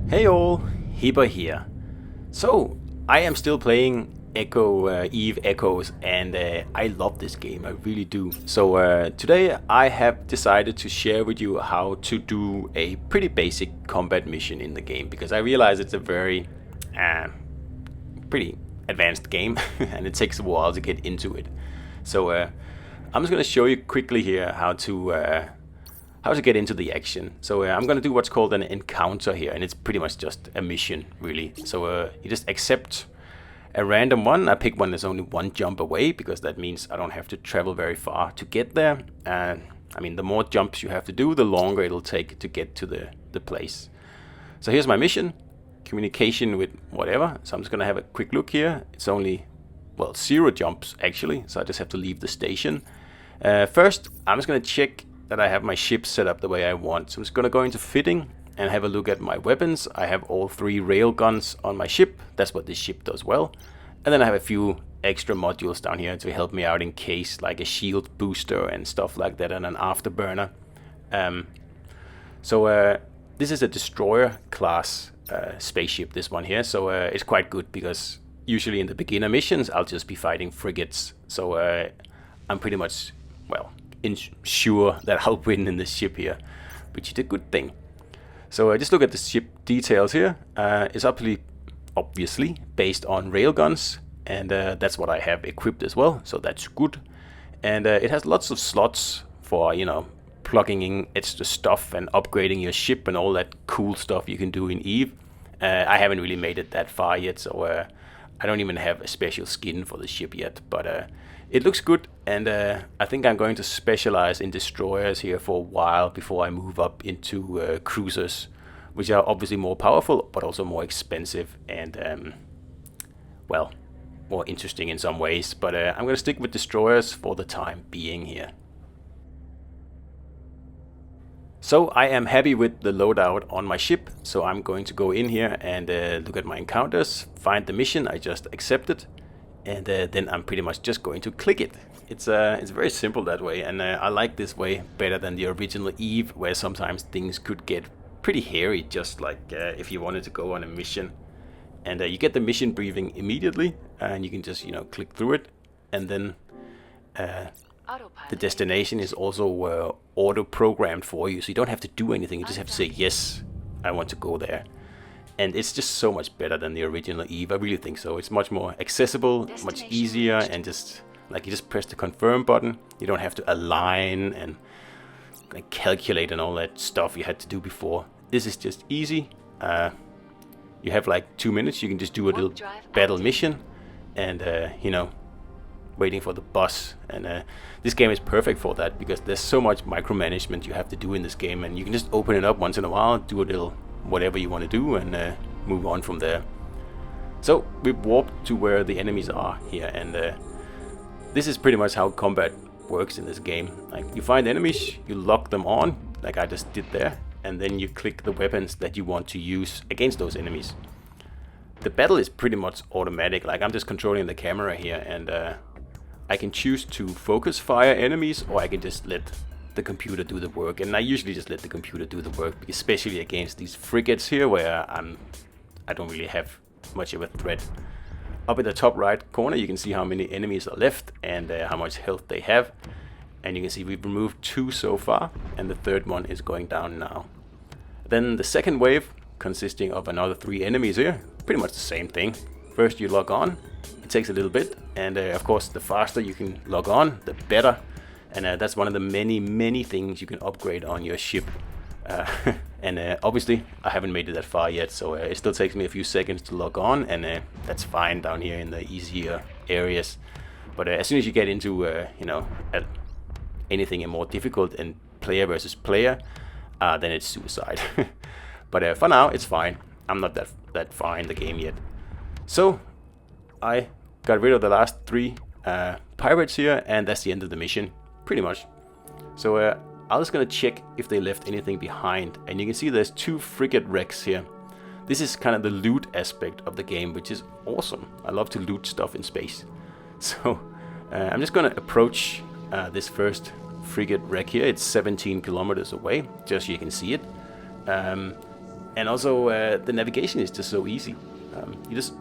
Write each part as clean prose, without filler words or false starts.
Hey all, Hipper here. So, I am still playing Eve Echoes, and I love this game, I really do. So, today I have decided to share with you how to do a pretty basic combat mission in the game, because I realize it's a very uh, pretty advanced game, and it takes a while to get into it. So, I'm just going to show you quickly here how to get into the action. So I'm going to do what's called an encounter here, and it's pretty much just a mission, really. So you just accept a random one. I pick one that's only one jump away, because that means I don't have to travel very far to get there. I mean, the more jumps you have to do, the longer it'll take to get to the place. So here's my mission, communication with whatever. So I'm just going to have a quick look here. It's only, well, 0 jumps actually, so I just have to leave the station. First, I'm just going to check that I have my ship set up the way I want. So I'm just going to go into fitting and have a look at my weapons. I have all 3 rail guns on my ship. That's what this ship does well. And then I have a few extra modules down here to help me out in case, like a shield booster and stuff like that, and an afterburner. This is a destroyer class spaceship, this one here. So it's quite good, because usually in the beginner missions I'll just be fighting frigates. So I'm pretty much, well, sure that I'll win in this ship here, which is a good thing. So just look at the ship details here. It's obviously based on railguns, and that's what I have equipped as well, so that's good. And it has lots of slots for, plugging in extra stuff and upgrading your ship and all that cool stuff you can do in Eve. I haven't really made it that far yet, so I don't even have a special skin for the ship yet, but it looks good, and I think I'm going to specialize in destroyers here for a while before I move up into cruisers, which are obviously more powerful, but also more expensive and, well, more interesting in some ways. But I'm going to stick with destroyers for the time being here. So I am happy with the loadout on my ship, so I'm going to go in here and look at my encounters, find the mission I just accepted, and then I'm pretty much just going to click it. It's very simple that way, and I like this way better than the original Eve, where sometimes things could get pretty hairy, just like if you wanted to go on a mission. And you get the mission briefing immediately, and you can just click through it, and then the destination is also auto-programmed for you, so you don't have to do anything. You just have to say, yes, I want to go there. And it's just so much better than the original Eve. I really think so. It's much more accessible, much easier, and just like you just press the confirm button. You don't have to align and like calculate and all that stuff you had to do before. This is just easy. You have like 2 minutes. You can just do a little battle mission, and waiting for the boss. And this game is perfect for that, because there's so much micromanagement you have to do in this game, and you can just open it up once in a while, do a little whatever you want to do, and move on from there. So we've warped to where the enemies are here, and this is pretty much how combat works in this game. Like, you find enemies, you lock them on, like I just did there, and then you click the weapons that you want to use against those enemies. The battle is pretty much automatic. Like, I'm just controlling the camera here, and I can choose to focus fire enemies, or I can just let the computer do the work. And I usually just let the computer do the work, especially against these frigates here, where I don't really have much of a threat. Up in the top right corner you can see how many enemies are left, and how much health they have, and you can see we've removed 2 so far, and the 3rd one is going down now. Then the second wave, consisting of another 3 enemies here, pretty much the same thing. First you log on, it takes a little bit, and of course the faster you can log on, the better. And that's one of the many things you can upgrade on your ship. And obviously I haven't made it that far yet, so it still takes me a few seconds to log on, and that's fine down here in the easier areas. But as soon as you get into anything more difficult and player versus player, then it's suicide. But for now it's fine. I'm not that far in the game yet. So I got rid of the last 3 pirates here, and that's the end of the mission, pretty much. So I'm just gonna check if they left anything behind, and you can see there's 2 frigate wrecks here. This is kind of the loot aspect of the game, which is awesome. I love to loot stuff in space. So I'm just gonna approach this first frigate wreck here. It's 17 kilometers away, just so you can see it. And also the navigation is just so easy. You just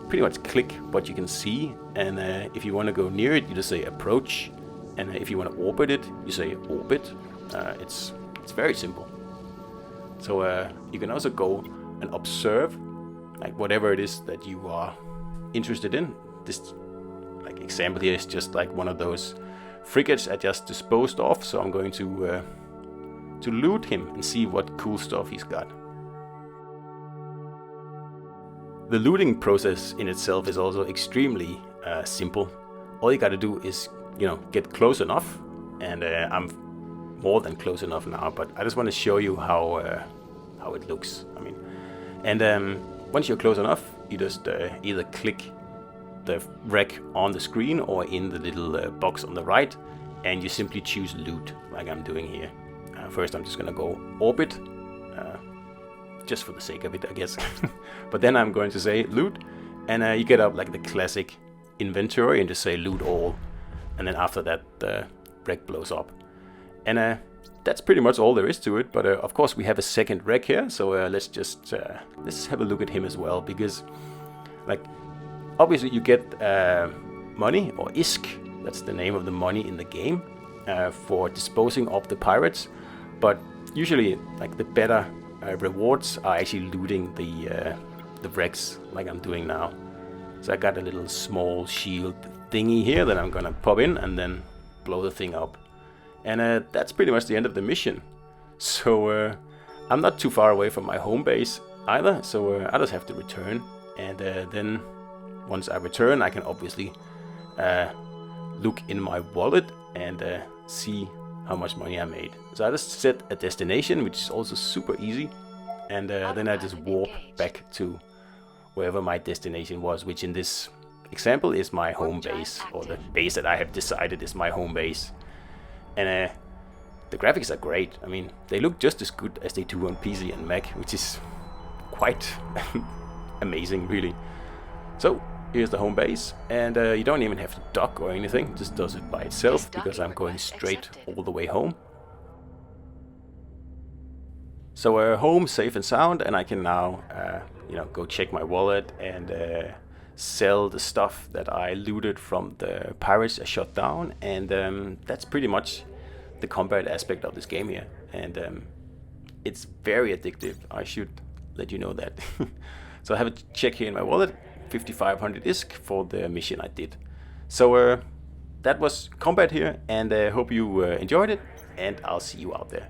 pretty much click what you can see, and if you want to go near it, you just say approach, and if you want to orbit it, you say orbit. It's very simple. So you can also go and observe, like whatever it is that you are interested in. This like example here is just like one of those frigates I just disposed of, so I'm going to loot him and see what cool stuff he's got. The looting process in itself is also extremely simple. All you gotta do is, get close enough, and I'm more than close enough now, but I just want to show you how it looks. And once you're close enough, you just either click the wreck on the screen or in the little box on the right, and you simply choose loot, like I'm doing here. First, I'm just gonna go orbit. Just for the sake of it, I guess. But then I'm going to say loot, and you get up like the classic inventory and just say loot all, and then after that the wreck blows up. And that's pretty much all there is to it, but of course we have a second wreck here, so let's have a look at him as well, because like obviously you get money, or ISK, that's the name of the money in the game, for disposing of the pirates, but usually like the better rewards are actually looting the wrecks, like I'm doing now. So I got a little small shield thingy here that I'm gonna pop in and then blow the thing up. And that's pretty much the end of the mission. So I'm not too far away from my home base either, so I just have to return. And then once I return, I can obviously look in my wallet and see how much money I made. So I just set a destination, which is also super easy, and then I just warp back to wherever my destination was, which in this example is my home base, or the base that I have decided is my home base. And the graphics are great. They look just as good as they do on PC and Mac, which is quite amazing, really. So here's the home base, and you don't even have to dock or anything, it just does it by itself, because I'm going straight all the way home. So home, safe and sound, and I can now go check my wallet and sell the stuff that I looted from the pirates I shot down, and that's pretty much the combat aspect of this game here. And it's very addictive, I should let you know that. So I have a check here in my wallet, 5500 ISK for the mission I did. So that was combat here, and hope you enjoyed it, and I'll see you out there.